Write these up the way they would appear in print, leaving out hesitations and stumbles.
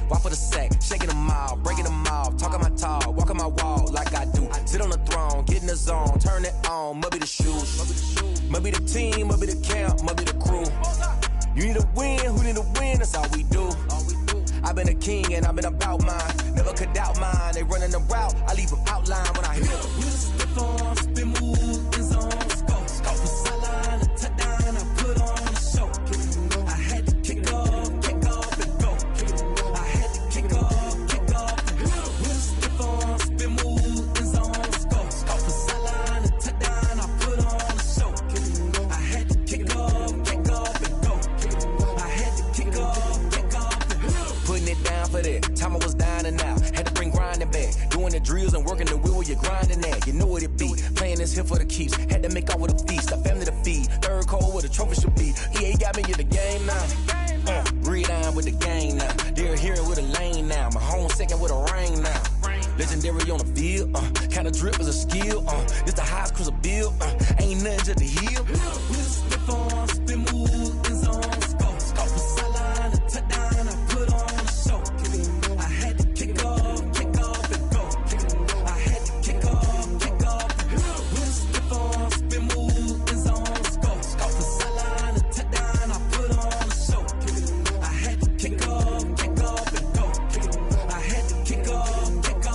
walk for the sack, shaking them all, breaking them off, talking my talk, walking my walk like I do. Sit on the throne, get in the zone, turn it on, must be the shoes, must be the team, must be the camp, must be the crew. You need a win, who need a win, that's all we do. I've been a king and I've been about mine, never could doubt mine. They running the route, I leave them outline when I hear them. You just step on, spin move, in zone, scope for sideline, a touchdown, I put on the show. I had to kick off and go. I had to kick off and go. You just step on, spin move, in zone, scope for sideline, a touchdown, I put on the show. I had to kick off and go. I had to kick off and go. Putting it down for that. Time I was down and out. Had to bring grinding back. Doing the drills and working the wheel where you're grinding at. You know what it be. Playing this here for the keeps. Had to make off with a feast. A family to feed. Third cold where the trophy should be. EA got me in the game now. Breathe down with the game now. They're here with a lane now. My home second with a rain now. Legendary on the field. Kind of drip is a skill. This the highest cruiser bill. Ain't nothing just to heal. We slip on, spin move, in zone, scope for sideline, a touchdown, I put on the show. I had to kick off and go. I had to kick off and go. We slip on, spin move, in zone, scope for sideline, a touchdown, I put on the show. I had to kick off and go. I had to kick off and go.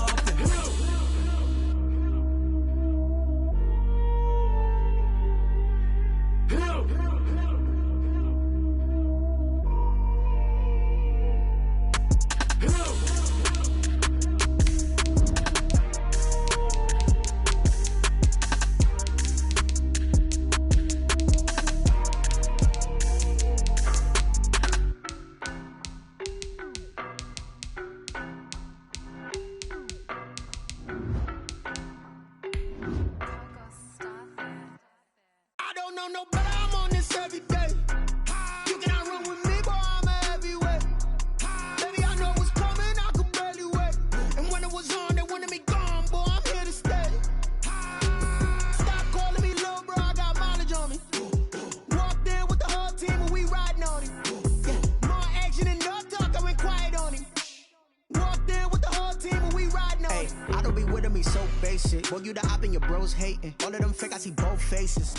Well, you the op and your bros hating. All of them fake, I see both faces.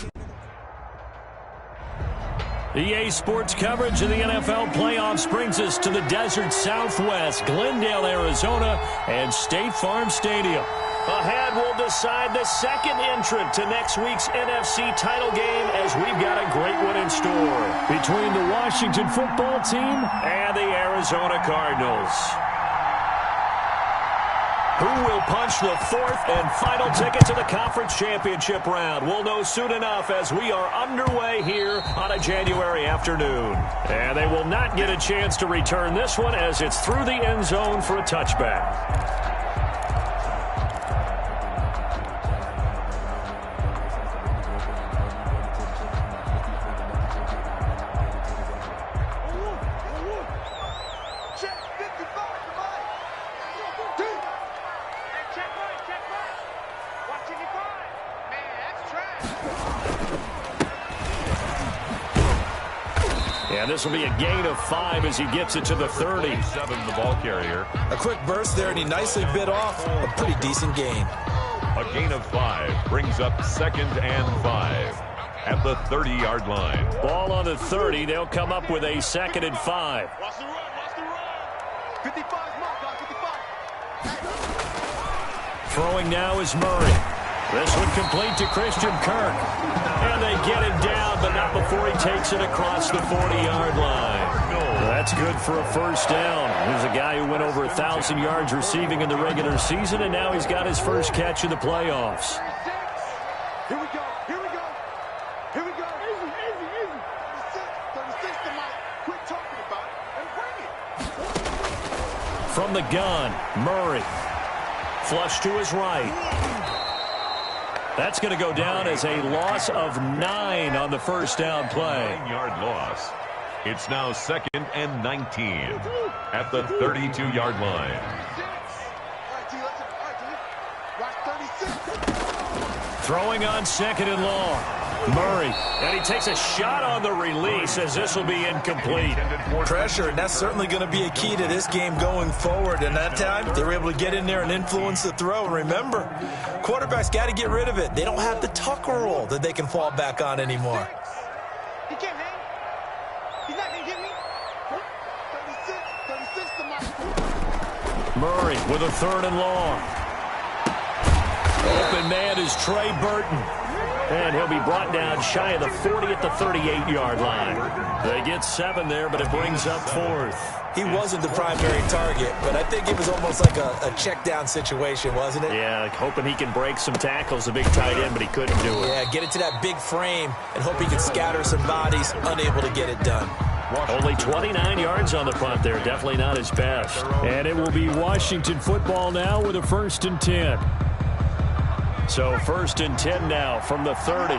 EA Sports coverage of the NFL playoffs brings us to the desert Southwest, Glendale, Arizona, and State Farm Stadium. Ahead, we'll decide the second entrant to next week's NFC title game as we've got a great one in store between the Washington football team and the Arizona Cardinals. Who will punch the fourth and final ticket to the conference championship round? We'll know soon enough as we are underway here on a January afternoon. And they will not get a chance to return this one as it's through the end zone for a touchback. And this will be a gain of 5 as he gets it to the 30. 7, the ball carrier. A quick burst there, and he nicely bit off a pretty decent gain. A gain of 5 brings up 2nd and 5 at the 30-yard line. Ball on the 30. They'll come up with a 2nd and 5. Watch the run. 55 mark, 55. Throwing now is Murray. This one complete to Christian Kirk. And they get him down, but not before he takes it across the 40-yard line. That's good for a first down. Here's a guy who went over 1,000 yards receiving in the regular season, and now he's got his first catch in the playoffs. Here we go. Easy. 36 tonight. Quit talking about it and bring it. From the gun, Murray. Flush to his right. That's going to go down as a loss of 9 on the first down play. 9-yard loss. It's now 2nd and 19 at the 32-yard line. Throwing on 2nd and long. Murray, and he takes a shot on the release as this will be incomplete. Pressure, and that's certainly going to be a key to this game going forward. And that time, they were able to get in there and influence the throw. And remember, quarterbacks got to get rid of it. They don't have the tuck roll that they can fall back on anymore. He can't hang. He's not going to get me. 36 to my... Murray with a 3rd and long. Open man is Trey Burton. And he'll be brought down shy of the 40 at the 38-yard line. They get 7 there, but it brings up 4th. He wasn't the primary target, but I think it was almost like a check-down situation, wasn't it? Yeah, hoping he can break some tackles, a big tight end, but he couldn't do it. Yeah, get it to that big frame and hope he can scatter some bodies, unable to get it done. Only 29 yards on the punt there. Definitely not his best. And it will be Washington football now with a 1st and 10. So 1st and 10 now from the 30.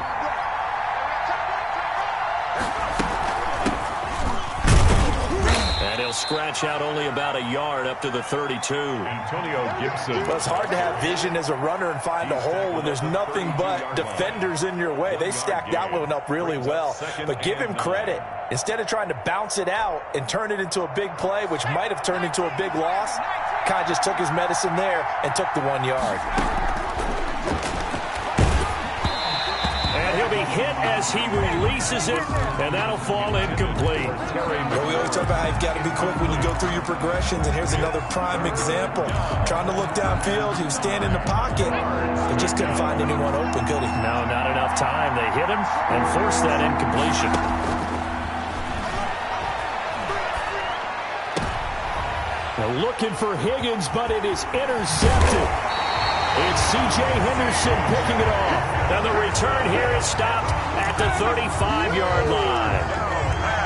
And he'll scratch out only about a yard up to the 32. Antonio Gibson. Well, it's hard to have vision as a runner and find a hole when there's nothing but defenders in your way. They stacked that one up really well. But give him credit. Instead of trying to bounce it out and turn it into a big play, which might have turned into a big loss, kind of just took his medicine there and took the 1 yard. And he'll be hit as he releases it, and that'll fall incomplete. Well, we always talk about how you've got to be quick when you go through your progressions, and here's another prime example. Trying to look downfield, he was standing in the pocket, but just couldn't find anyone open, could he? No, not enough time. They hit him and forced that incompletion. Now looking for Higgins, but it is intercepted. It's C.J. Henderson picking it off. Now the return here is stopped at the 35-yard line.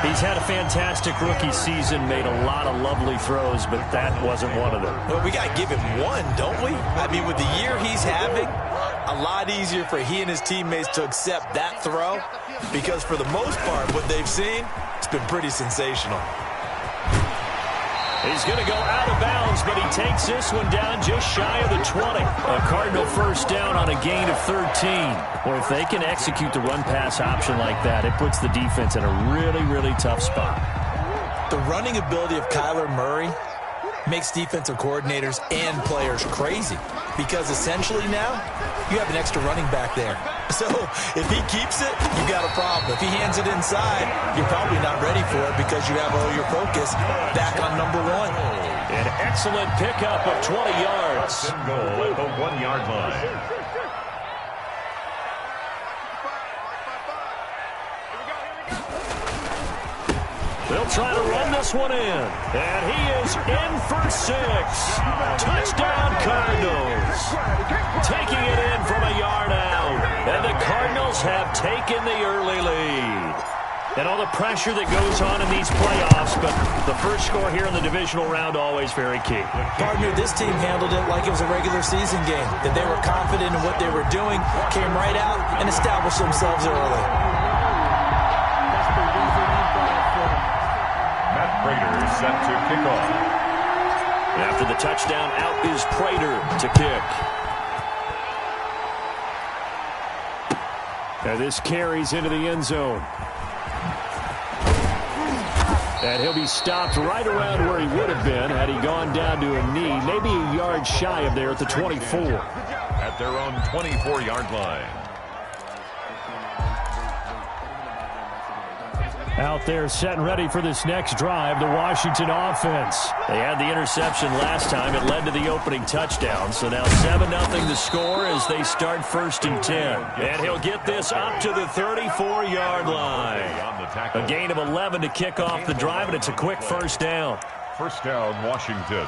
He's had a fantastic rookie season, made a lot of lovely throws, but that wasn't one of them. Well, we got to give him one, don't we? I mean, with the year he's having, a lot easier for he and his teammates to accept that throw, because for the most part, what they've seen, it's been pretty sensational. He's going to go out of bounds, but he takes this one down just shy of the 20. A Cardinal 1st down on a gain of 13. Well, if they can execute the run-pass option like that, it puts the defense in a really, really tough spot. The running ability of Kyler Murray makes defensive coordinators and players crazy, because essentially now you have an extra running back there. So if he keeps it, you've got a problem. If he hands it inside, you're probably not ready for it because you have all your focus back on number 1. An excellent pickup of 20 yards. Goal at the 1 yard line. They'll try to run this one in. And he is in for 6. Touchdown Cardinals. Taking it in from a yard out. And the Cardinals have taken the early lead. And all the pressure that goes on in these playoffs, but the first score here in the divisional round always very key. Partner, this team handled it like it was a regular season game, that they were confident in what they were doing, came right out and established themselves early. Prater set to kick off. After the touchdown, out is Prater to kick. Now this carries into the end zone. And he'll be stopped right around where he would have been had he gone down to a knee, maybe a yard shy of there at the 24. At their own 24-yard line. Out there set and ready for this next drive, the Washington offense. They had the interception last time. It led to the opening touchdown. So now 7-0 the score as they start 1st and 10. And he'll get this up to the 34-yard line. A gain of 11 to kick off the drive, and it's a quick 1st down. 1st down, Washington.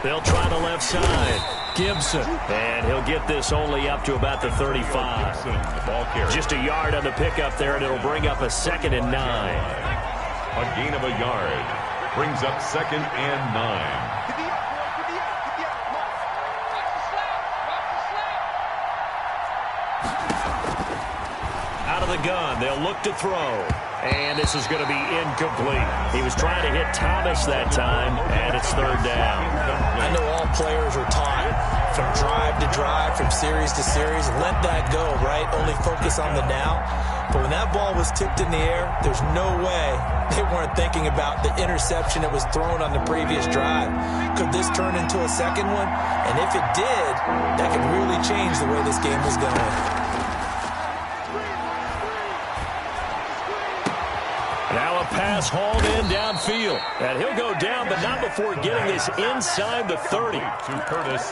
They'll try the left side. Gibson. And he'll get this only up to about the 35. Just a yard on the pickup there, and it'll bring up a 2nd and 9. A gain of a yard. Brings up 2nd and 9. Out of the gun. They'll look to throw. And this is going to be incomplete. He was trying to hit Thomas that time, and it's third down. I know all players are taught from drive to drive, from series to series, let that go, right? Only focus on the now. But when that ball was tipped in the air, there's no way they weren't thinking about the interception that was thrown on the previous drive. Could this turn into a second one? And if it did, that could really change the way this game was going. Now a pass hauled in downfield. And he'll go down, but not before getting this inside the 30.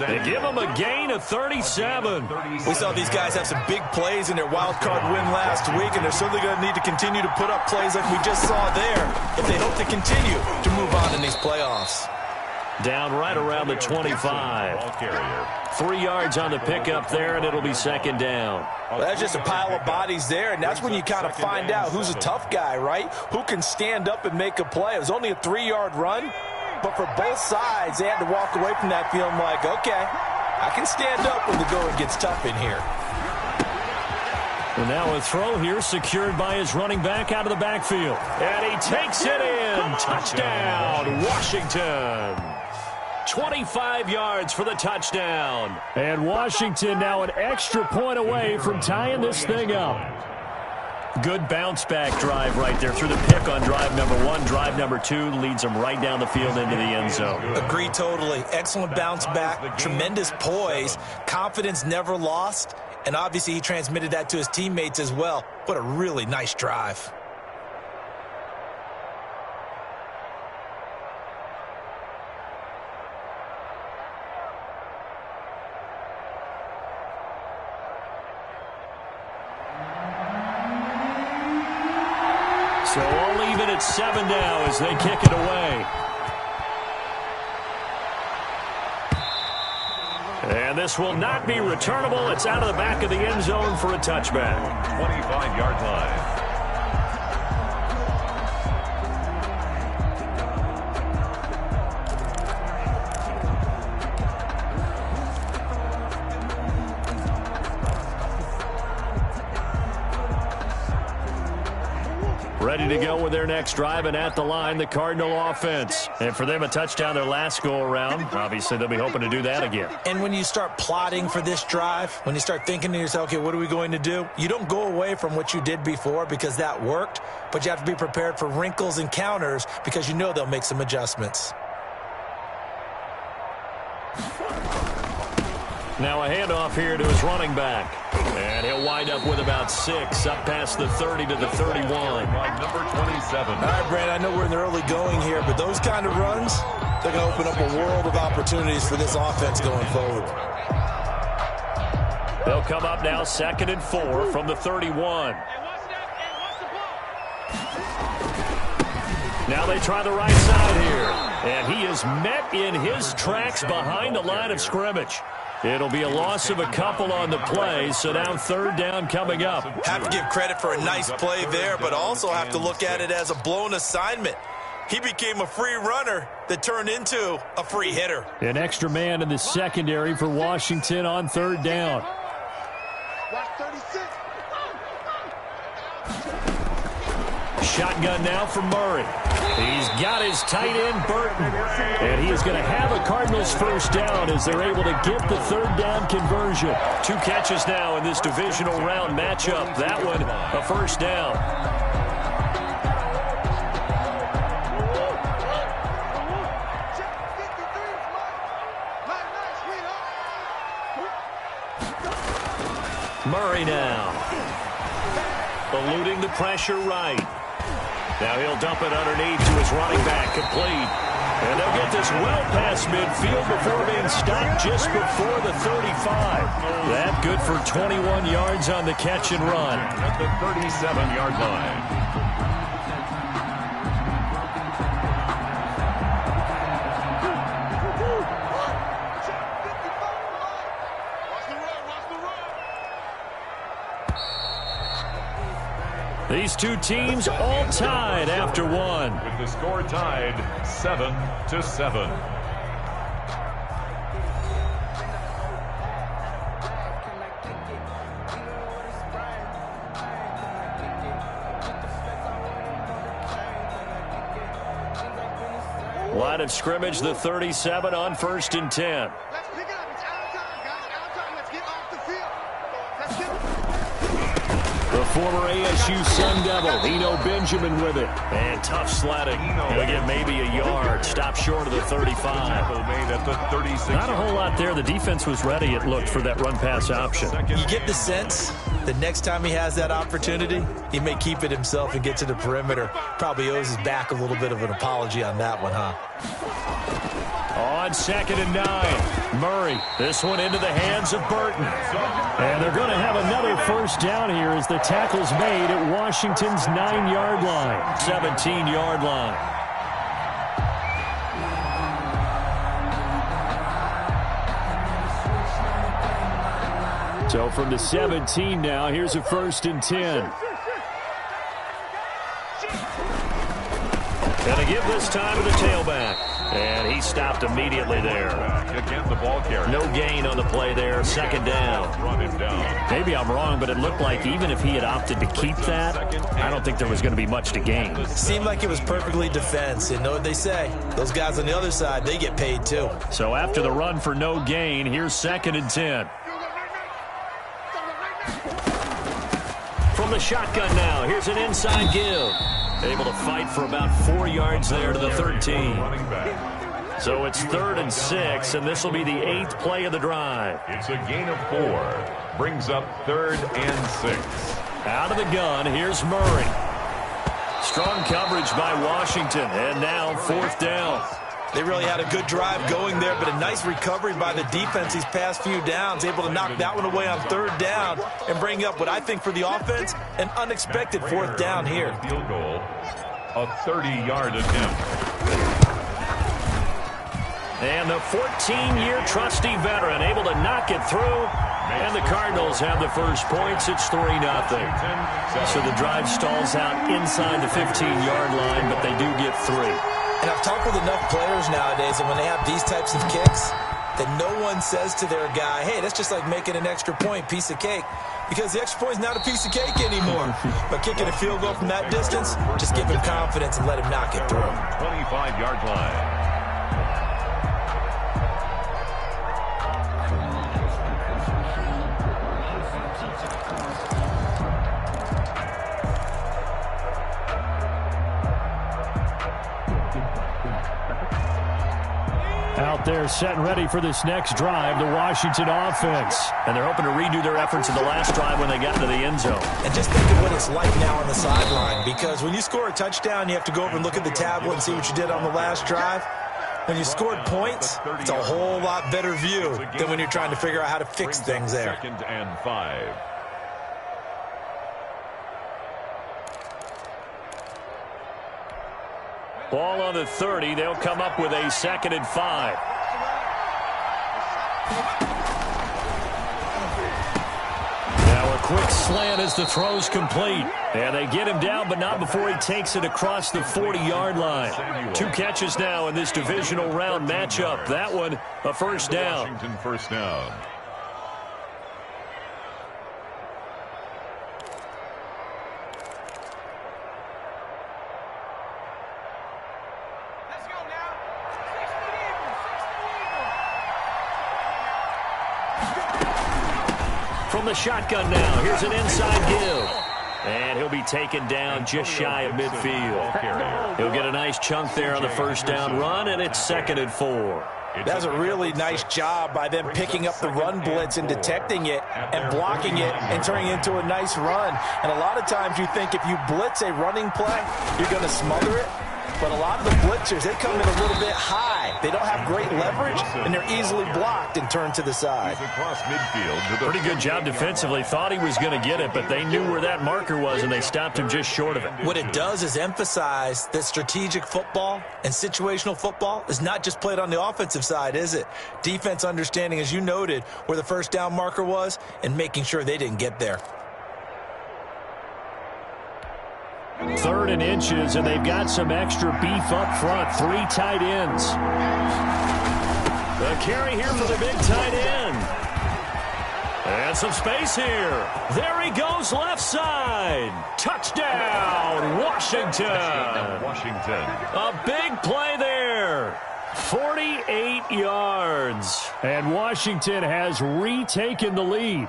They give him a gain of 37. We saw these guys have some big plays in their wild card win last week, and they're certainly going to need to continue to put up plays like we just saw there if they hope to continue to move on in these playoffs. Down right around the 25. 3 yards on the pickup there, and it'll be second down. Well, that's just a pile of bodies there, and that's when you kind of find out who's a tough guy, right? Who can stand up and make a play. It was only a 3-yard run, but for both sides, they had to walk away from that feeling like, okay, I can stand up when the going gets tough in here. And now a throw here secured by his running back out of the backfield. And he takes it in. Touchdown, Washington. 25 yards for the touchdown. And Washington now an extra point away from tying this thing up. Good bounce-back drive right there through the pick on drive number 1. Drive number 2 leads them right down the field into the end zone. Agree totally. Excellent bounce-back, tremendous poise, confidence never lost, and obviously he transmitted that to his teammates as well. What a really nice drive. So all even at 7 now as they kick it away. And this will not be returnable. It's out of the back of the end zone for a touchback. 25-yard line. Ready to go with their next drive, and at the line, the Cardinal offense. And for them, a touchdown their last go-around. Obviously, they'll be hoping to do that again. And when you start plotting for this drive, when you start thinking to yourself, okay, what are we going to do? You don't go away from what you did before because that worked, but you have to be prepared for wrinkles and counters because you know they'll make some adjustments. Now a handoff here to his running back. And he'll wind up with about 6, up past the 30 to the 31. Number 27. All right, Brand, I know we're in the early going here, but those kind of runs, they're going to open up a world of opportunities for this offense going forward. They'll come up now 2nd and 4 from the 31. Now they try the right side here. And he is met in his tracks behind the line of scrimmage. It'll be a loss of a couple on the play, so now 3rd down coming up. Have to give credit for a nice play there, but also have to look at it as a blown assignment. He became a free runner that turned into a free hitter. An extra man in the secondary for Washington on 3rd down. Watch 36. Shotgun now for Murray. He's got his tight end, Burton. And he is going to have a Cardinals first down as they're able to get the 3rd down conversion. 2 catches now in this divisional round matchup. That one, a first down. Murray now. Eluding the pressure right. Now he'll dump it underneath to his running back, complete. And they'll get this well past midfield before being stopped just before the 35. That good for 21 yards on the catch and run. At the 37-yard line. These two teams all tied after one. With the score tied 7-7. Line of scrimmage, the 37 on 1st and 10. Let's pick it up. It's out time, guys. Out time. Let's get off the field. Let's get The former ASU Sun Devil, Eno Benjamin with it. And tough sledding. He'll get maybe a yard. Stop short of the 35. Made at the 36. Not a whole lot there. The defense was ready, it looked, for that run-pass option. You get the sense the next time he has that opportunity, he may keep it himself and get to the perimeter. Probably owes his back a little bit of an apology on that one, huh? On 2nd and 9, Murray. This one into the hands of Burton. And they're going to have another first down here as the tackle's made at Washington's 9-yard line, 17-yard line. So from the 17 now, here's a 1st and 10. Going to give this time to the tailback. And he stopped immediately there. Again, the ball carrier. No gain on the play there. 2nd down. Run him down. Maybe I'm wrong, but it looked like even if he had opted to keep that, I don't think there was going to be much to gain. Seemed like it was perfectly defense. And know what they say? Those guys on the other side, they get paid too. So after the run for no gain, here's 2nd and 10. From the shotgun now, here's an inside give. Able to fight for about 4 yards there to the 13. So it's 3rd and 6, and this will be the 8th play of the drive. It's a gain of 4. Brings up 3rd and 6. Out of the gun, here's Murray. Strong coverage by Washington, and now 4th down. They really had a good drive going there, but a nice recovery by the defense these past few downs, able to knock that one away on 3rd down and bring up what I think for the offense, an unexpected 4th down here. Field goal, a 30-yard attempt. And the 14-year trusty veteran able to knock it through, and the Cardinals have the first points. It's 3-0. So the drive stalls out inside the 15-yard line, but they do get 3. And I've talked with enough players nowadays, and when they have these types of kicks, that no one says to their guy, hey, that's just like making an extra point, piece of cake. Because the extra point is not a piece of cake anymore. But kicking a field goal from that distance, just give him confidence and let him knock it through. 25-yard line. Out there set and ready for this next drive, the Washington offense. And they're hoping to redo their efforts in the last drive when they got into the end zone. And just think of what it's like now on the sideline, because when you score a touchdown, you have to go over and look at the tablet and see what you did on the last drive. When you scored points, it's a whole lot better view than when you're trying to figure out how to fix things there. 2nd and 5. Ball on the 30. They'll come up with a 2nd and 5. Now a quick slant as the throw's complete. And they get him down, but not before he takes it across the 40-yard line. 2 catches now in this divisional round matchup. That one, a first down. Washington first down. From the shotgun now, here's an inside give. And he'll be taken down just shy of midfield. He'll get a nice chunk there on the first down run, and it's 2nd and 4. That's a really nice job by them picking up the run blitz and detecting it and blocking it and turning it into a nice run. And a lot of times you think if you blitz a running play, you're going to smother it. But a lot of the blitzers, they come in a little bit high. They don't have great leverage, and they're easily blocked and turned to the side. Across midfield. Pretty good job defensively. Thought he was going to get it, but they knew where that marker was, and they stopped him just short of it. What it does is emphasize that strategic football and situational football is not just played on the offensive side, is it? Defense understanding, as you noted, where the first down marker was and making sure they didn't get there. 3rd and inches, and they've got some extra beef up front. 3 tight ends. The carry here for the big tight end. And some space here. There he goes, left side. Touchdown, Washington. Washington. A big play there. there. 48 yards. And Washington has retaken the lead.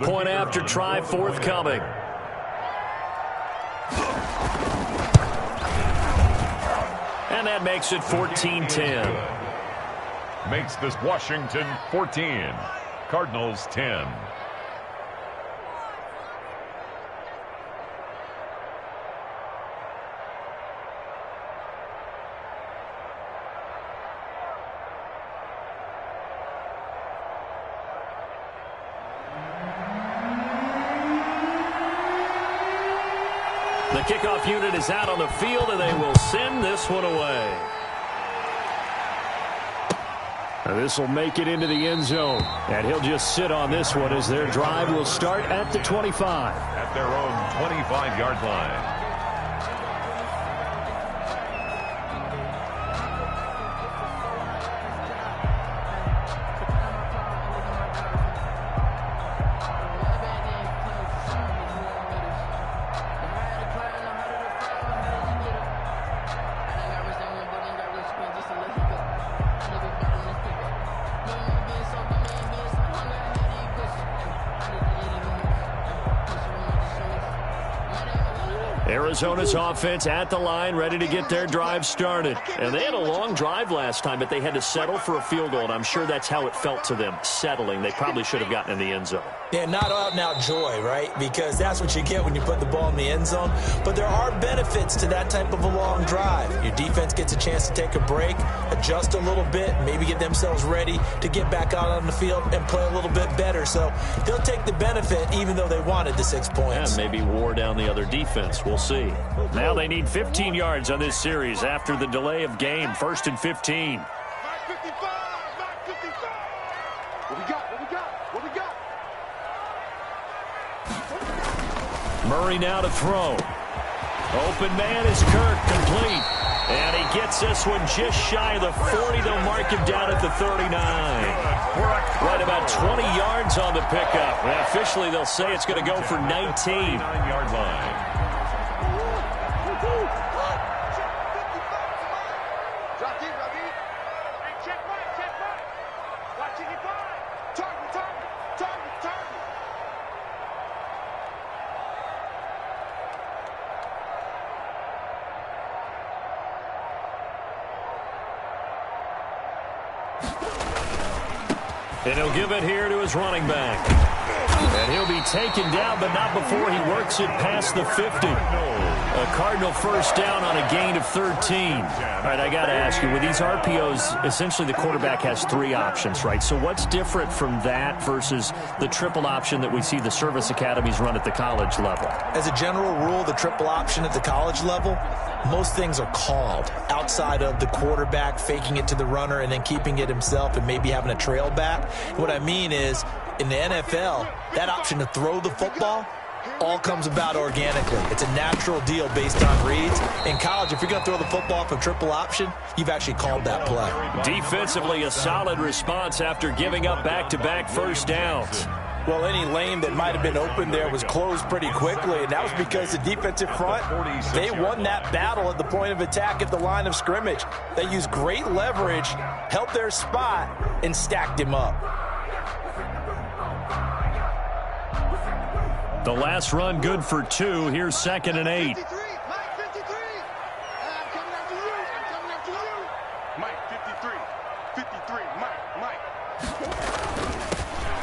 Point after try forthcoming. And that makes it 14-10. Makes this Washington 14. Cardinals 10. The kickoff unit is out on the field, and they will send this one away. This will make it into the end zone, and he'll just sit on this one as their drive will start at the 25. At their own 25-yard line. Arizona's offense at the line, ready to get their drive started. And they had a long drive last time, but they had to settle for a field goal, and I'm sure that's how it felt to them, settling. They probably should have gotten in the end zone. Yeah, not out-and-out joy, right? Because that's what you get when you put the ball in the end zone. But there are benefits to that type of a long drive. Your defense gets a chance to take a break, adjust a little bit, maybe get themselves ready to get back out on the field and play a little bit better. So they'll take the benefit even though they wanted the 6 points. And maybe wore down the other defense. We'll see. Now they need 15 yards on this series after the delay of game. 1st and 15. Mark 55, Mark 55. What we got? What we got? What we got? Murray now to throw. Open man is Kirk, complete. And he gets this one just shy of the 40. They'll mark him down at the 39. Right about 20 yards on the pickup. And officially, they'll say it's going to go for 19. 9-yard line. And he'll give it here to his running back. And he'll be taken down, but not before he works it past the 50. A Cardinal first down on a gain of 13. All right, I got to ask you, with these RPOs, essentially the quarterback has 3 options, right? So what's different from that versus the triple option that we see the service academies run at the college level? As a general rule, the triple option at the college level, most things are called outside of the quarterback faking it to the runner and then keeping it himself and maybe having a trail back. What I mean is, in the NFL, that option to throw the football all comes about organically. It's a natural deal based on reads. In college, if you're going to throw the football for triple option, you've actually called that play. Defensively, a solid response after giving up back-to-back first downs. Well, any lane that might have been open there was closed pretty quickly, and that was because the defensive front, they won that battle at the point of attack at the line of scrimmage. They used great leverage, held their spot, and stacked him up. The last run good for 2. Here's 2nd and 8. 53, Mike 53. I'm coming after you. I'm coming after you. Mike 53. 53, Mike.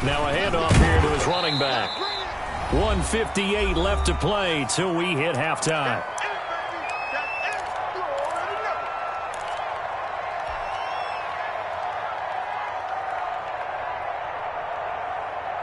Now a handoff here to his running back. 1:58 left to play till we hit halftime.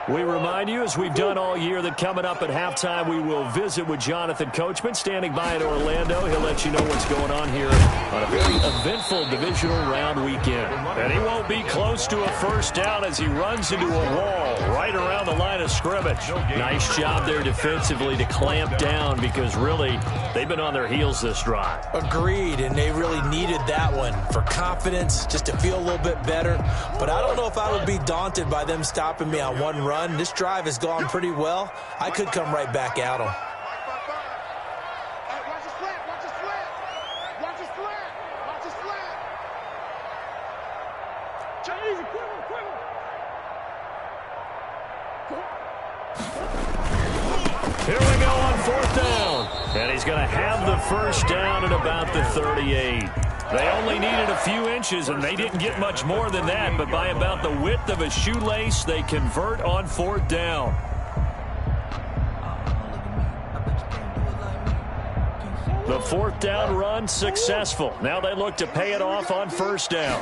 We remind you, as we've done all year, that coming up at halftime, we will visit with Jonathan Coachman, standing by in Orlando. He'll let you know what's going on here on a very eventful divisional round weekend. And he won't be close to a first down as he runs into a wall right around the line of scrimmage. Nice job there defensively to clamp down, because really, they've been on their heels this drive. Agreed, and they really needed that one for confidence, just to feel a little bit better. But I don't know if I would be daunted by them stopping me on one run. This drive has gone pretty well. I could come right back at them. Watch the slant, watch the slant. Watch the slant, watch the slant. Chinese, quiver. Here we go on fourth down. And he's going to have the first down at about the 38. They only needed a few inches, and they didn't get much more than that. But by about the width of a shoelace, they convert on fourth down. The fourth down run successful. Now they look to pay it off on first down.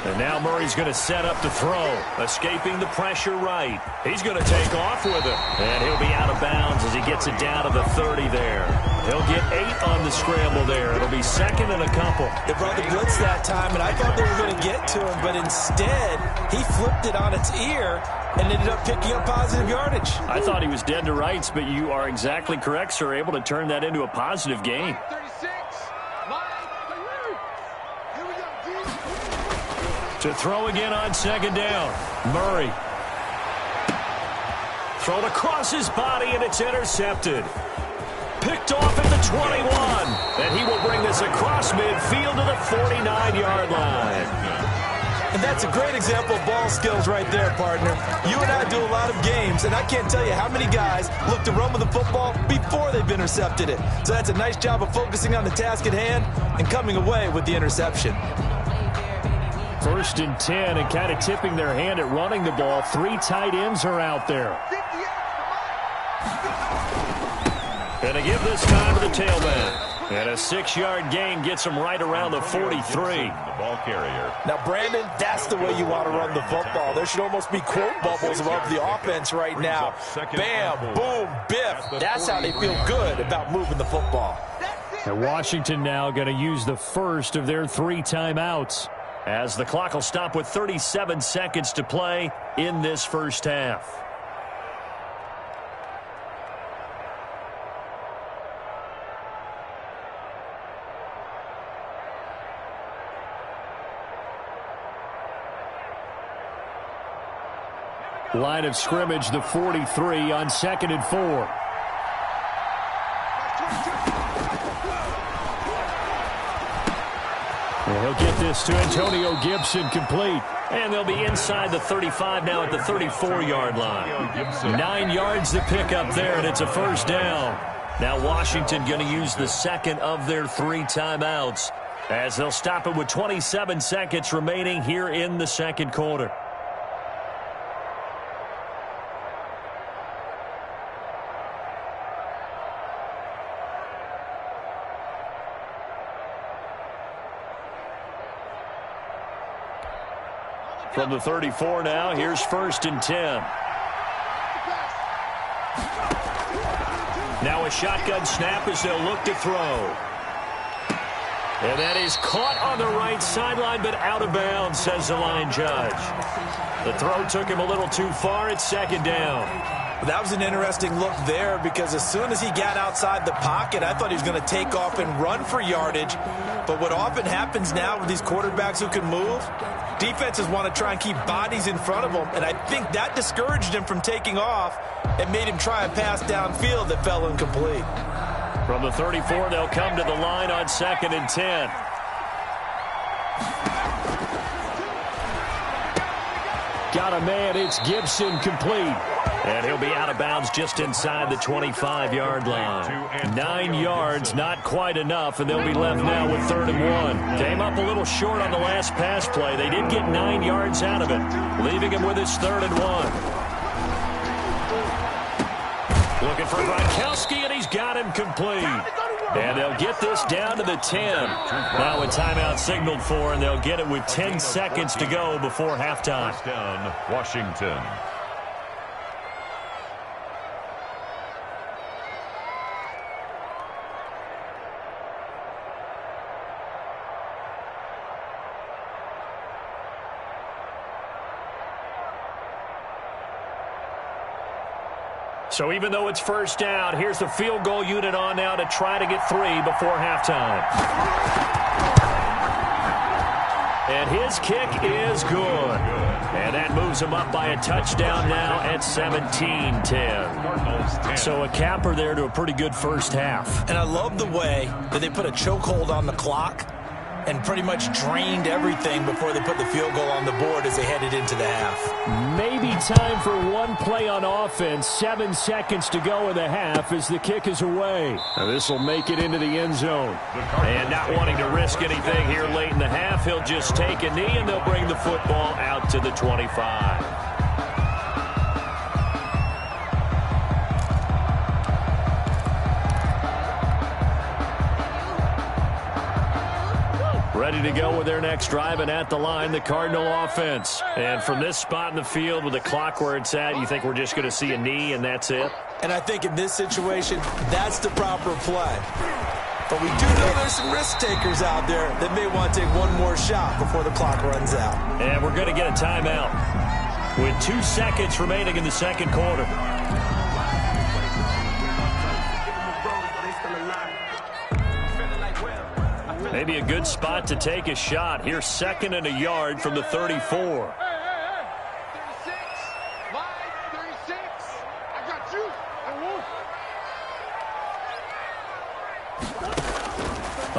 And now Murray's going to set up to throw, escaping the pressure right. He's going to take off with it, and he'll be out of bounds as he gets it down to the 30 there. He'll get 8 on the scramble there. It'll be second and a couple. They brought the blitz that time, and I thought they were going to get to him, but instead he flipped it on its ear and ended up picking up positive yardage. I thought he was dead to rights, but you are exactly correct, sir. Able to turn that into a positive gain. 36. Here we go, D. To throw again on second down. Murray. Thrown across his body, and it's intercepted. Picked off at the 21. And he will bring this across midfield to the 49-yard line. And that's a great example of ball skills right there, partner. You and I do a lot of games, and I can't tell you how many guys look to run with the football before they've intercepted it. So that's a nice job of focusing on the task at hand and coming away with the interception. First and 10, and kind of tipping their hand at running the ball. 3 tight ends are out there. And they give this time to the tailback. And a 6-yard gain gets him right around the 43. The ball carrier. Now, Brandon, that's the way you want to run the football. There should almost be quote bubbles above the offense right now. Bam, boom, biff. That's how they feel good about moving the football. And Washington now going to use the first of their 3 timeouts, as the clock will stop with 37 seconds to play in this first half. Line of scrimmage, the 43 on 2nd and 4. And he'll get this to Antonio Gibson, complete. And they'll be inside the 35 now at the 34-yard line. 9 yards to pick up there, and it's a first down. Now Washington going to use the second of their 3 timeouts, as they'll stop it with 27 seconds remaining here in the second quarter. From the 34 now, here's first and 10. Now a shotgun snap as they'll look to throw. And that is caught on the right sideline, but out of bounds, says the line judge. The throw took him a little too far. It's second down. That was an interesting look there, because as soon as he got outside the pocket, I thought he was going to take off and run for yardage. But what often happens now with these quarterbacks who can move, defenses want to try and keep bodies in front of them, and I think that discouraged him from taking off and made him try a pass downfield that fell incomplete. From the 34, they'll come to the line on 2nd and 10. Got a man, it's Gibson, complete. And he'll be out of bounds just inside the 25-yard line. 9 yards, not quite enough, and they'll be left now with 3rd and 1. Came up a little short on the last pass play. They did get 9 yards out of it, leaving him with his 3rd and 1. Looking for Gronkowski, and he's got him complete. And they'll get this down to the 10. Now a timeout signaled for, and they'll get it with 10 seconds to go before halftime. First down, Washington. So even though it's first down, here's the field goal unit on now to try to get 3 before halftime. And his kick is good. And that moves him up by a touchdown now at 17-10. So a capper there to a pretty good first half. And I love the way that they put a chokehold on the clock and pretty much drained everything before they put the field goal on the board as they headed into the half. Maybe time for one play on offense. 7 seconds to go in the half as the kick is away. Now this will make it into the end zone. And not wanting to risk anything here late in the half, he'll just take a knee and they'll bring the football out to the 25. Ready to go with their next drive, and at the line, the Cardinal offense. And from this spot in the field with the clock where it's at, you think we're just going to see a knee and that's it? And I think in this situation, that's the proper play. But we do know there's some risk takers out there that may want to take one more shot before the clock runs out. And we're going to get a timeout with 2 seconds remaining in the second quarter. Maybe a good spot to take a shot. Here's 2nd and a yard from the 34. 36, line 36. I got you.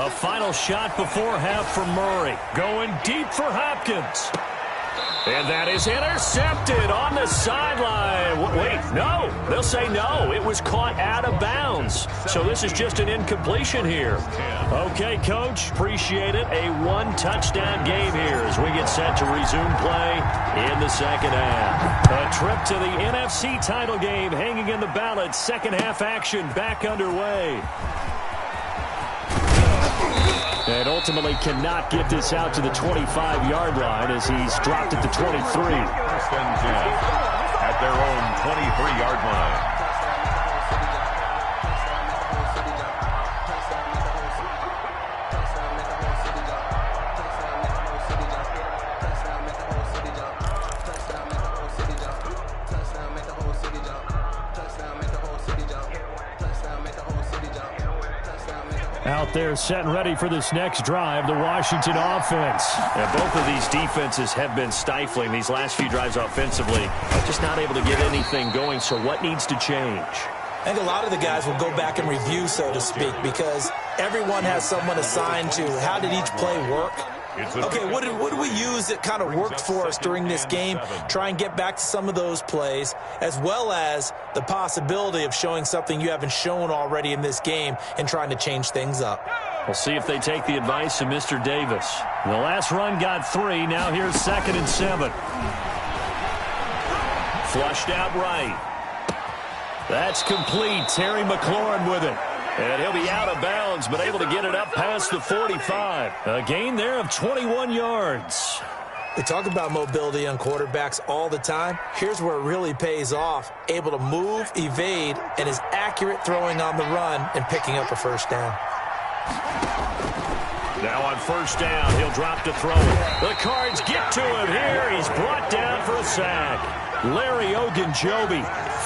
A final shot before half for Murray. Going deep for Hopkins. And that is intercepted on the sideline. Wait, no. They'll say no. It was caught out of bounds. So this is just an incompletion here. Okay, Coach. Appreciate it. A 1-touchdown game here as we get set to resume play in the second half. A trip to the NFC title game hanging in the balance. Second half action back underway. And ultimately cannot get this out to the 25-yard line as he's dropped at the 23. First and 10 at their own 23-yard line. Out there set and ready for this next drive, the Washington offense. And both of these defenses have been stifling these last few drives offensively. Just not able to get anything going, so what needs to change? I think a lot of the guys will go back and review, so to speak, because everyone has someone assigned to how did each play work. Okay, what did we use that kind of worked for us during this game? Try and get back to some of those plays, as well as the possibility of showing something you haven't shown already in this game and trying to change things up. We'll see if they take the advice of Mr. Davis. The last run got 3. Now here's 2nd and 7. Flushed out right. That's complete. Terry McLaurin with it. And he'll be out of bounds, but able to get it up past the 45. A gain there of 21 yards. We talk about mobility on quarterbacks all the time. Here's where it really pays off. Able to move, evade, and is accurate throwing on the run and picking up a first down. Now on first down, he'll drop to throw it. The Cards get to him here. He's brought down for a sack. Larry Ogunjobi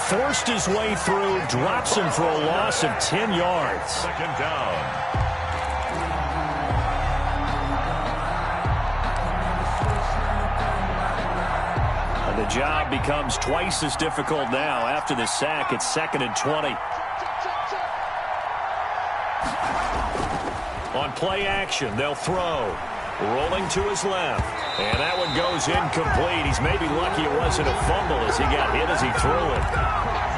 forced his way through, drops him for a loss of 10 yards. Second down. And the job becomes twice as difficult now. After the sack, it's 2nd and 20. On play action, they'll throw. Rolling to his left. And that one goes incomplete. He's maybe lucky it wasn't a fumble as he got hit as he threw it.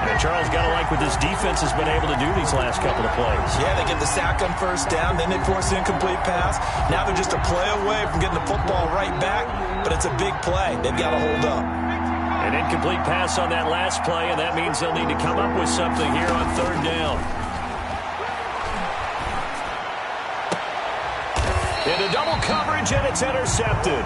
And Charles, got to like what this defense has been able to do these last couple of plays. Yeah, they get the sack on first down, then they force the incomplete pass. Now they're just a play away from getting the football right back, but it's a big play. They've got to hold up. An incomplete pass on that last play, and that means they'll need to come up with something here on 3rd down. It Into double coverage, and it's intercepted.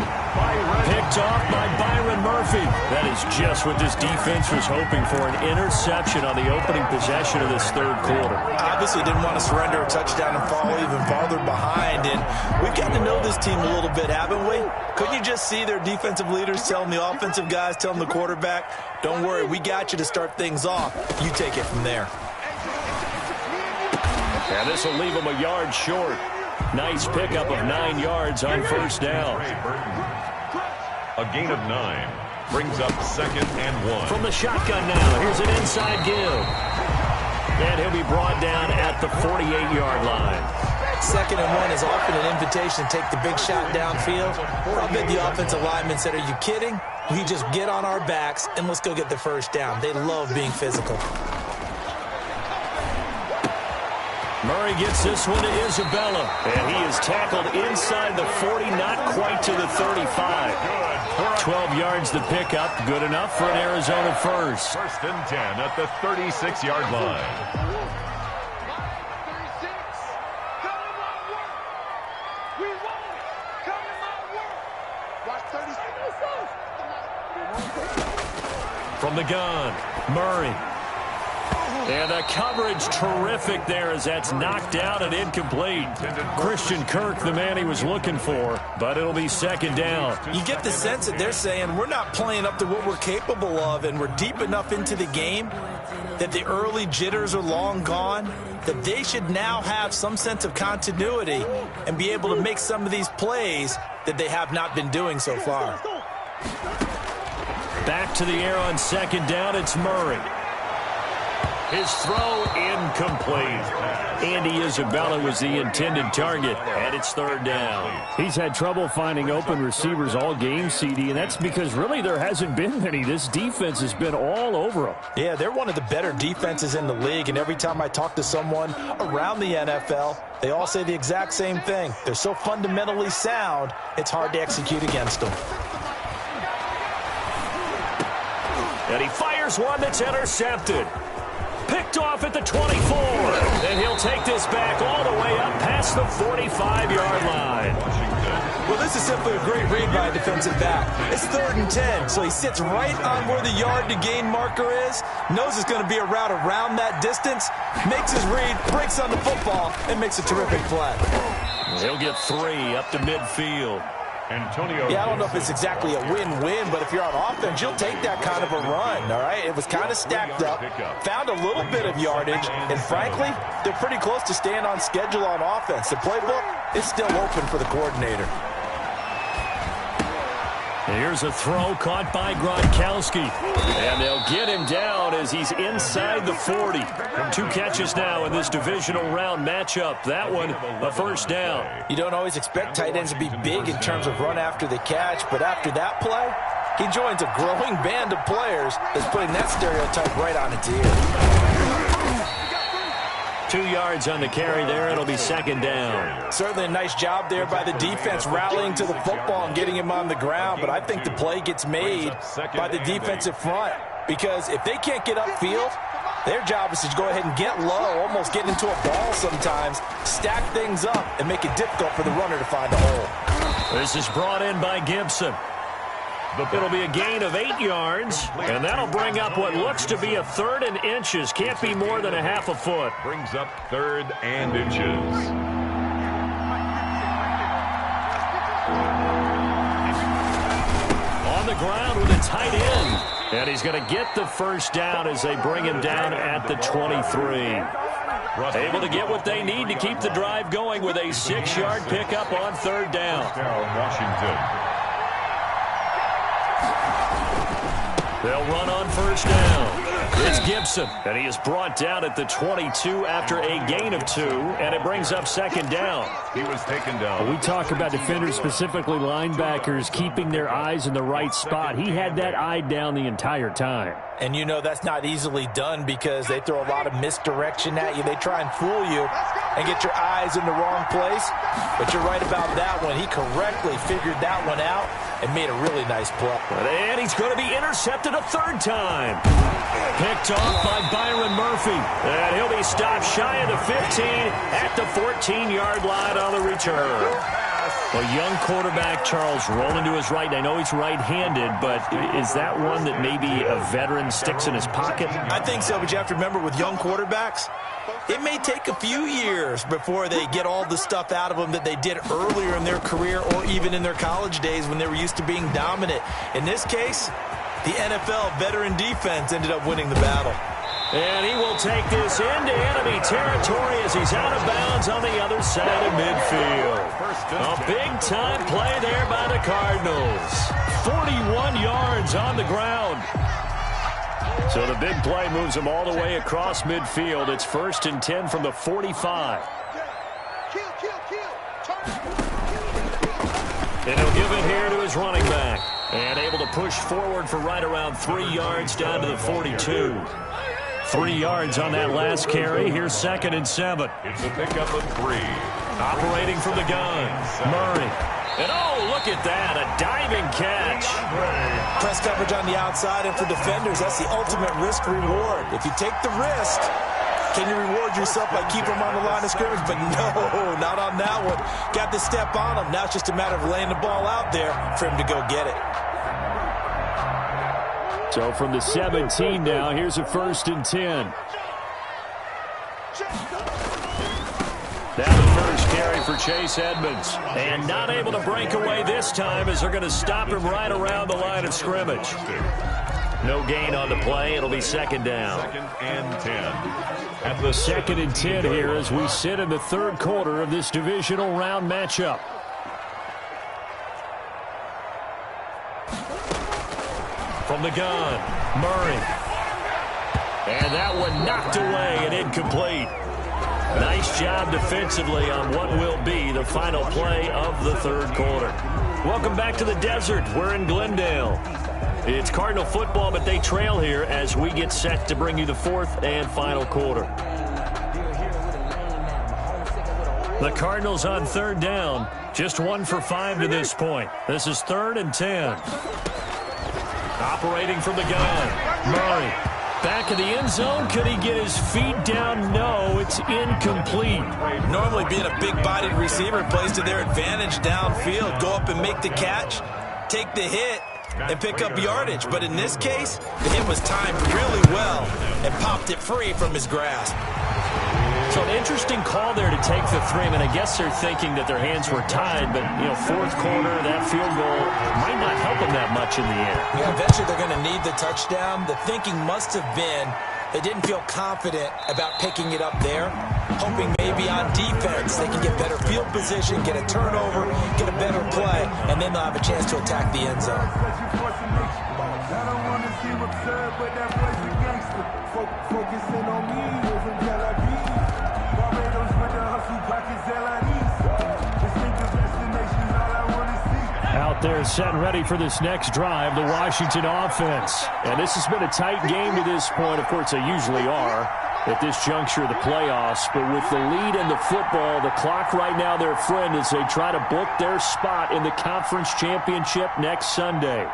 Picked off by Byron Murphy. That is just what this defense was hoping for, an interception on the opening possession of this third quarter. Obviously didn't want to surrender a touchdown and fall even farther behind. And we've gotten to know this team a little bit, haven't we? Couldn't you just see their defensive leaders telling the offensive guys, telling the quarterback, don't worry, we got you to start things off. You take it from there. And this will leave them a yard short. Nice pickup of 9 yards on first down. A gain of 9 brings up 2nd and 1. From the shotgun now, here's an inside give. And he'll be brought down at the 48-yard line. 2nd and 1 is often an invitation to take the big shot downfield. I bet the offensive lineman said, are you kidding? We just get on our backs and let's go get the first down. They love being physical. Murray gets this one to Isabella, and he is tackled inside the 40, not quite to the 35. 12 yards to pick up, good enough for an Arizona first. 1st and 10 at the 36-yard line. From the gun, Murray. And the coverage terrific there as that's knocked out and incomplete. Christian Kirk, the man he was looking for, but it'll be 2nd down. You get the sense that they're saying we're not playing up to what we're capable of, and we're deep enough into the game that the early jitters are long gone, that they should now have some sense of continuity and be able to make some of these plays that they have not been doing so far. Back to the air on 2nd down, it's Murray. His throw incomplete. Andy Isabella was the intended target, and it's 3rd down. He's had trouble finding open receivers all game, CD, and that's because really there hasn't been many. This defense has been all over him. Yeah, they're one of the better defenses in the league, and every time I talk to someone around the NFL, they all say the exact same thing. They're so fundamentally sound, it's hard to execute against them. And he fires one that's intercepted. Picked off at the 24. And he'll take this back all the way up past the 45-yard line. Well, this is simply a great read by a defensive back. It's 3rd and 10, so he sits right on where the yard-to-gain marker is, knows it's going to be a route around that distance, makes his read, breaks on the football, and makes a terrific play. He'll get 3 up to midfield. Yeah, I don't know if it's exactly a win-win, but if you're on offense, you'll take that kind of a run, all right? It was kind of stacked up, found a little bit of yardage, and frankly, they're pretty close to staying on schedule on offense. The playbook is still open for the coordinator. Here's a throw caught by Gronkowski. And they'll get him down as he's inside the 40. 2 catches now in this divisional round matchup. That one, a 1st down. You don't always expect tight ends to be big in terms of run after the catch, but after that play, he joins a growing band of players that's putting that stereotype right on its ear. 2 yards on the carry there. It'll be 2nd down. Certainly a nice job there by the defense rallying to the football and getting him on the ground, but I think the play gets made by the defensive front because if they can't get upfield, their job is to go ahead and get low, almost get into a ball sometimes, stack things up, and make it difficult for the runner to find a hole. This is brought in by Gibson. It'll be a gain of 8 yards, and that'll bring up what looks to be a 3rd and inches. Can't be more than a half a foot. Brings up 3rd and inches. On the ground with a tight end. And he's going to get the 1st down as they bring him down at the 23. Able to get what they need to keep the drive going with a 6-yard pickup on 3rd down. Washington. They'll run on 1st down. It's Gibson, and he is brought down at the 22 after a gain of 2, and it brings up 2nd down. He was taken down. We talk about defenders, specifically linebackers, keeping their eyes in the right spot. He had that eye down the entire time. And you know that's not easily done because they throw a lot of misdirection at you. They try and fool you and get your eyes in the wrong place. But you're right about that one. He correctly figured that one out and made a really nice play. And he's going to be intercepted a 3rd time. Picked off by Byron Murphy. And he'll be stopped shy of the 15 at the 14-yard line on the return. A young quarterback, Charles, rolling to his right. I know he's right-handed, but is that one that maybe a veteran sticks in his pocket? I think so, but you have to remember with young quarterbacks, it may take a few years before they get all the stuff out of them that they did earlier in their career or even in their college days when they were used to being dominant. In this case, the NFL veteran defense ended up winning the battle. And he will take this into enemy territory as he's out of bounds on the other side of midfield. A big-time play there by the Cardinals. 41 yards on the ground. So the big play moves him all the way across midfield. It's 1st and 10 from the 45. And he'll give it here to his running back. And able to push forward for right around 3 yards down to the 42. 3 yards on that last carry. Here's 2nd and 7. It's a pickup of 3. Operating from the gun, Murray. And oh, look at that, a diving catch. Press coverage on the outside, and for defenders, that's the ultimate risk-reward. If you take the risk, can you reward yourself by keeping them on the line of scrimmage? But no, not on that one. Got to step on them. Now it's just a matter of laying the ball out there for him to go get it. So from the 17 now, here's a 1st and 10. Now the first carry for Chase Edmonds. And not able to break away this time as they're going to stop him right around the line of scrimmage. No gain on the play. It'll be 2nd down. 2nd and 10. At the 2nd and 10 here as we sit in the 3rd quarter of this divisional round matchup. From the gun, Murray. And that one knocked away and incomplete. Nice job defensively on what will be the final play of the 3rd quarter. Welcome back to the desert. We're in Glendale. It's Cardinal football, but they trail here as we get set to bring you the 4th and final quarter. The Cardinals on 3rd down, just 1 for 5 to this point. This is 3rd and 10. Operating from the gun, Murray. Back in the end zone, could he get his feet down? No, it's incomplete. Normally being a big-bodied receiver plays to their advantage downfield. Go up and make the catch, take the hit, and pick up yardage. But in this case, the hit was timed really well and popped it free from his grasp. So an interesting call there to take the 3. I mean, I guess they're thinking that their hands were tied, but, you know, 4th quarter, that field goal might not help them that much in the end. Yeah, eventually they're going to need the touchdown. The thinking must have been they didn't feel confident about picking it up there, hoping maybe on defense they can get better field position, get a turnover, get a better play, and then they'll have a chance to attack the end zone. Out there set and ready for this next drive, the Washington offense. And this has been a tight game to this point. Of course, they usually are at this juncture of the playoffs. But with the lead in the football, the clock right now their friend as they try to book their spot in the conference championship next Sunday.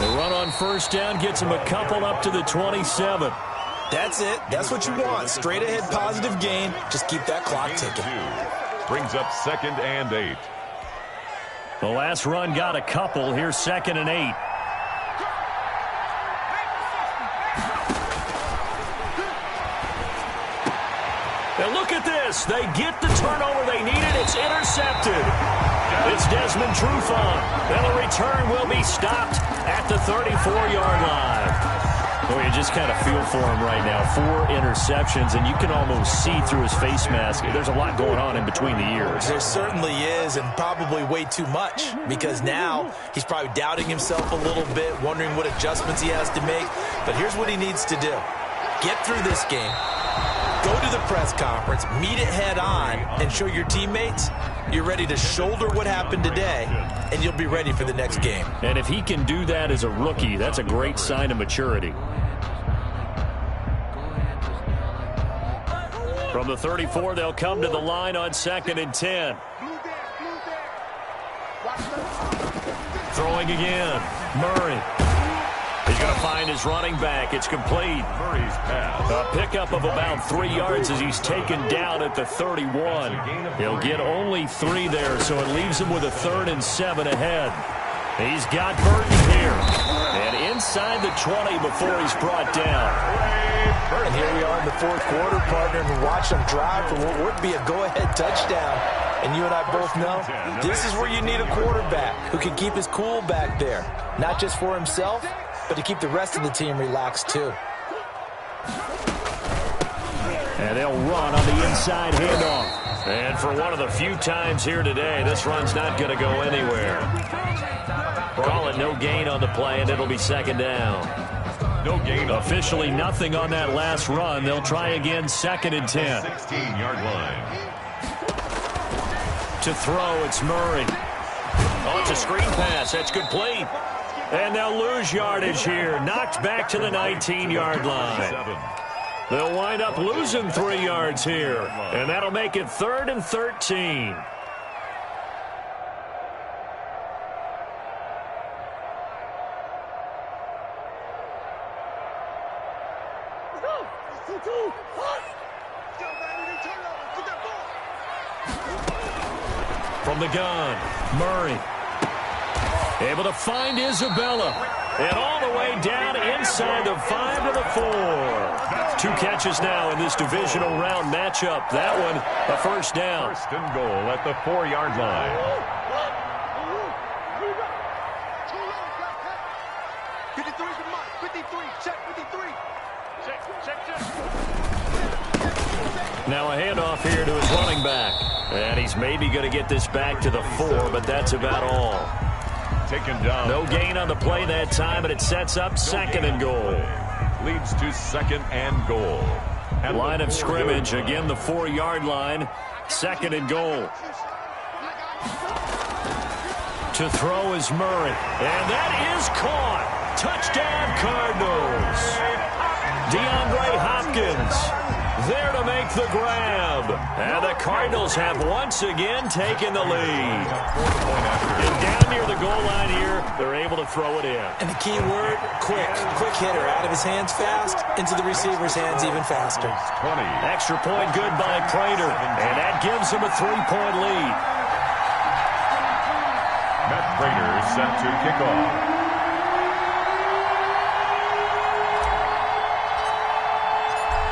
The run on 1st down gets him a couple up to the 27. That's it. That's what you want. Straight ahead positive gain. Just keep that clock ticking. Brings up 2nd and 8. The last run got a couple. Here's 2nd and 8. And look at this. They get the turnover they needed. It's intercepted. It's Desmond Trufant. And the return will be stopped at the 34-yard line. Well, you just kind of feel for him right now. 4 interceptions, and you can almost see through his face mask. There's a lot going on in between the ears. There certainly is, and probably way too much, because now he's probably doubting himself a little bit, wondering what adjustments he has to make. But here's what he needs to do. Get through this game. Go to the press conference, meet it head on, and show your teammates you're ready to shoulder what happened today, and you'll be ready for the next game. And if he can do that as a rookie, that's a great sign of maturity. From the 34, they'll come to the line on 2nd and 10. Throwing again, Murray. He's going to find his running back. It's complete. Murray's pass. A pickup of about 3 yards as he's taken down at the 31. He'll get only 3 there, so it leaves him with a 3rd and 7 ahead. He's got Burton here. And inside the 20 before he's brought down. And here we are in the 4th quarter, partner, and watch them drive for what would be a go-ahead touchdown. And you and I both know this is where you need a quarterback who can keep his cool back there. Not just for himself, but to keep the rest of the team relaxed too. And they'll run on the inside handoff. And for one of the few times here today, this run's not going to go anywhere. Call it no gain on the play, and it'll be 2nd down. No gain. Officially nothing on that last run. They'll try again, 2nd and 10. 16-yard line. To throw, it's Murray. Oh, it's a screen pass. That's complete. And they'll lose yardage here. Knocked back to the 19-yard line. They'll wind up losing 3 yards here. And that'll make it 3rd and 13. From the gun, Murray. Able to find Isabella. And all the way down inside the 5 to the 4. 2 catches now in this divisional round matchup. That one, a 1st down. 1st and goal at the 4-yard line. 53 for Mike. 53. Check 53. Check. Now a handoff here to his running back. And he's maybe going to get this back to the 4, but that's about all. Taken down. No gain on the play that time, and it sets up 2nd and goal. Leads to 2nd and goal. At line of scrimmage, again the 4-yard line, 2nd and goal. To throw is Murray, and that is caught. Touchdown Cardinals. DeAndre Hopkins there to make the grab. And the Cardinals have once again taken the lead. And down near the goal line here, they're able to throw it in. And the key word, quick. Quick hitter. Out of his hands fast, into the receiver's hands even faster. 20. Extra point good by Prater. And that gives him a 3-point lead. Matt Prater set to kick off.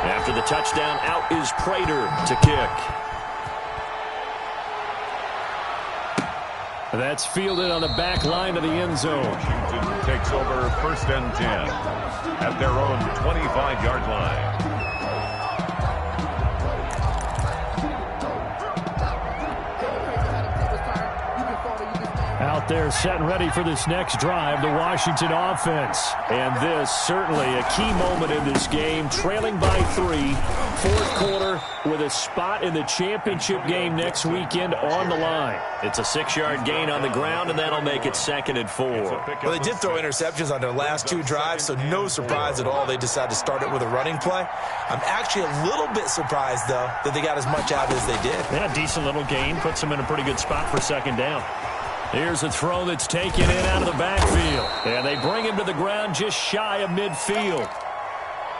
After the touchdown, out is Prater to kick. That's fielded on the back line of the end zone. Washington takes over 1st and 10 at their own 25-yard line. Out there set and ready for this next drive, the Washington offense. And this certainly a key moment in this game, trailing by 3, 4th quarter with a spot in the championship game next weekend on the line. It's a 6-yard gain on the ground, and that'll make it 2nd and 4. Well, they did throw interceptions on their last 2 drives, so no surprise at all they decided to start it with a running play. I'm actually a little bit surprised, though, that they got as much out as they did. Yeah, decent little gain. Puts them in a pretty good spot for 2nd down. Here's a throw that's taken in out of the backfield. And they bring him to the ground just shy of midfield.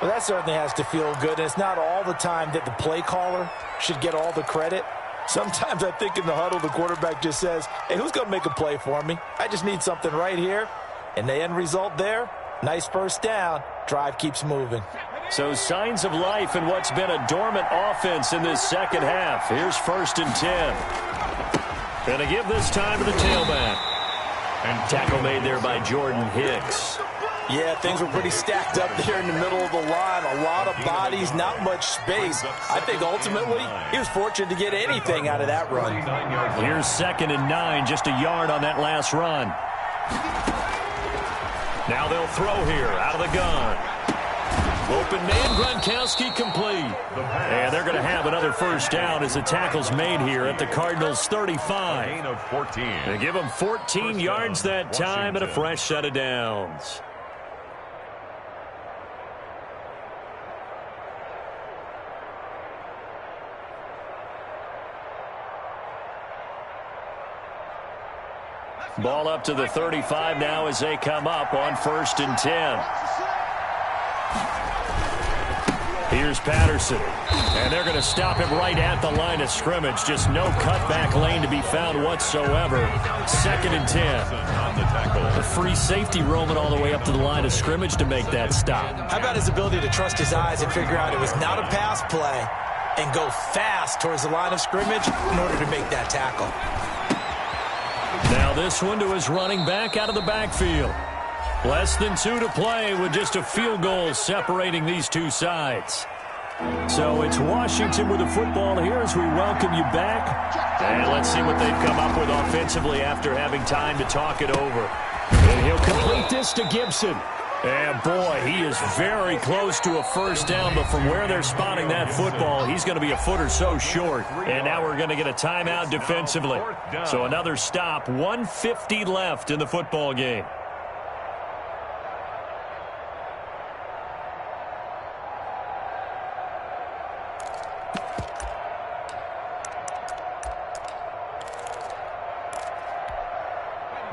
Well, that certainly has to feel good. And it's not all the time that the play caller should get all the credit. Sometimes I think in the huddle, the quarterback just says, hey, who's going to make a play for me? I just need something right here. And the end result there, nice 1st down. Drive keeps moving. So signs of life in what's been a dormant offense in this 2nd half. Here's 1st and 10. Going to give this time to the tailback. And tackle made there by Jordan Hicks. Yeah, things were pretty stacked up there in the middle of the line. A lot of bodies, not much space. I think ultimately he was fortunate to get anything out of that run. Here's 2nd and 9, just a yard on that last run. Now they'll throw here out of the gun. Open man, Gronkowski complete. And they're going to have another 1st down as the tackle's made here at the Cardinals' 35. Gain of 14. They give them 14 yards that time and a fresh set of downs. Ball up to the 35 now as they come up on 1st and 10. Here's Patterson. And they're going to stop him right at the line of scrimmage. Just no cutback lane to be found whatsoever. 2nd and 10. The free safety roaming all the way up to the line of scrimmage to make that stop. How about his ability to trust his eyes and figure out it was not a pass play and go fast towards the line of scrimmage in order to make that tackle. Now this one to his running back out of the backfield. Less than 2 to play with just a field goal separating these two sides. So it's Washington with the football here as we welcome you back. And let's see what they've come up with offensively after having time to talk it over. And he'll complete this to Gibson. And boy, he is very close to a first down, but from where they're spotting that football, he's going to be a foot or so short. And now we're going to get a timeout defensively. So another stop, 1:50 left in the football game.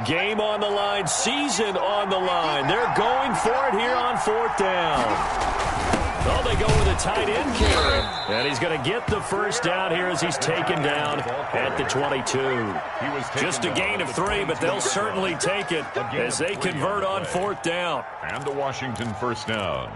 Game on the line, season on the line. They're going for it here on 4th down. Oh, they go with a tight end carry. And he's going to get the first down here as he's taken down at the 22. Just a gain of 3, but they'll certainly take it as they convert on 4th down. And the Washington first down.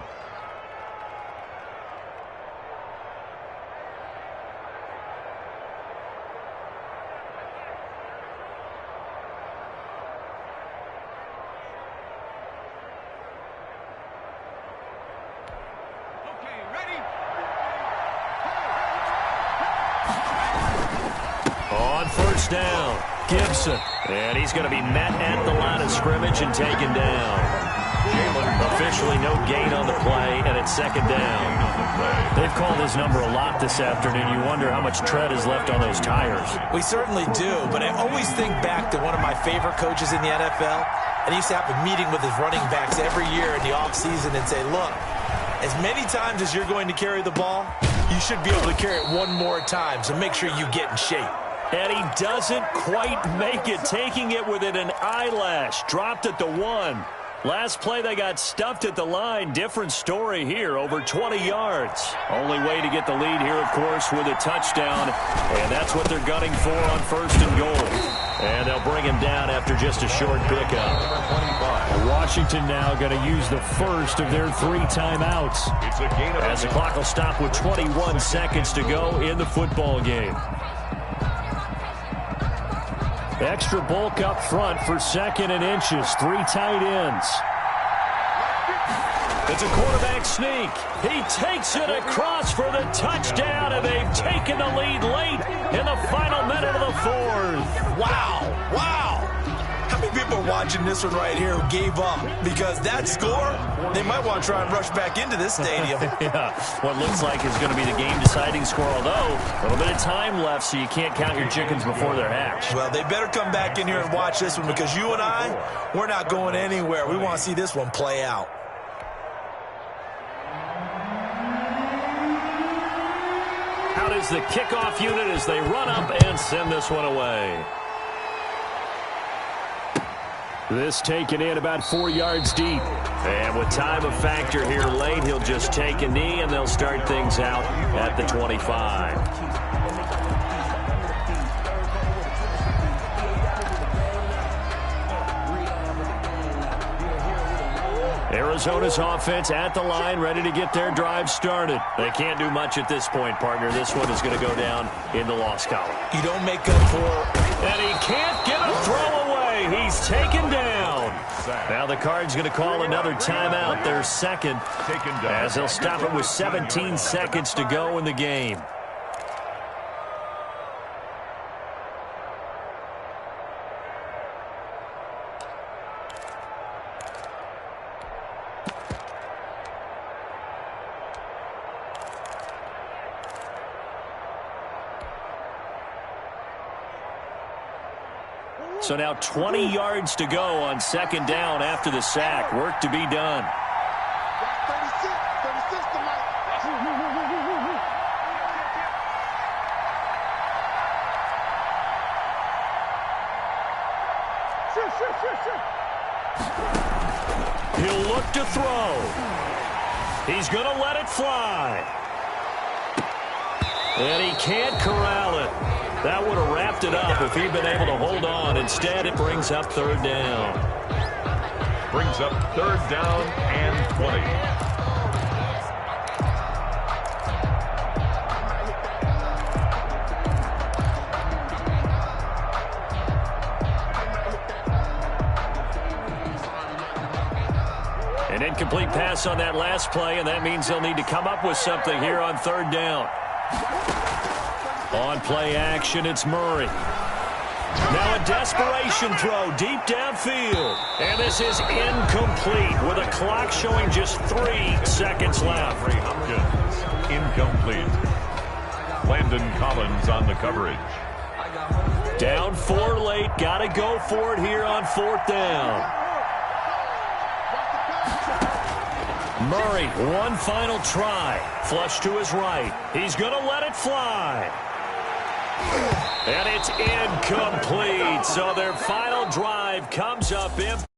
Down, Gibson, and he's going to be met at the line of scrimmage and taken down. Officially no gain on the play, and it's 2nd down. They've called his number a lot this afternoon. You wonder how much tread is left on those tires. We certainly do, but I always think back to one of my favorite coaches in the NFL, and he used to have a meeting with his running backs every year in the offseason and say, look, as many times as you're going to carry the ball, you should be able to carry it one more time, so make sure you get in shape. And he doesn't quite make it, taking it within an eyelash. Dropped at the 1. Last play, they got stuffed at the line. Different story here, over 20 yards. Only way to get the lead here, of course, with a touchdown. And that's what they're gunning for on 1st and goal. And they'll bring him down after just a short pickup. Washington now going to use the first of their 3 timeouts. As the clock will stop with 21 seconds to go in the football game. Extra bulk up front for 2nd and inches. 3 tight ends. It's a quarterback sneak. He takes it across for the touchdown, and they've taken the lead late in the final minute of the 4th. Wow. Wow. How many people are watching this one right here who gave up? Because that score, they might want to try and rush back into this stadium. Yeah, what looks like is going to be the game-deciding score, although a little bit of time left, so you can't count your chickens before they're hatched. Well, they better come back in here and watch this one, because you and I, we're not going anywhere. We want to see this one play out. Out is the kickoff unit as they run up and send this one away. This taken in about 4 yards deep. And with time a factor here late, he'll just take a knee, and they'll start things out at the 25. Arizona's offense at the line, ready to get their drive started. They can't do much at this point, partner. This one is going to go down in the loss column. You don't make up for... And he can't get a throw away. He's taken down. Now the Cards going to call another timeout, their 2nd, as they'll stop it with 17 seconds to go in the game. So now 20 yards to go on 2nd down after the sack. Work to be done. 36 to Mike. He'll look to throw. He's going to let it fly. And he can't corral it. That would have wrapped it up if he'd been able to hold on. Instead, it brings up third down. Brings up third down and 20. An incomplete pass on that last play, and that means they'll need to come up with something here on third down. On play action, it's Murray. Now a desperation throw deep downfield. And this is incomplete with a clock showing just 3 seconds left. Ray Hopkins, incomplete. Landon Collins on the coverage. Down 4 late. Got to go for it here on fourth down. Murray, one final try. Flush to his right. He's going to let it fly. And it's incomplete. So their final drive comes up empty.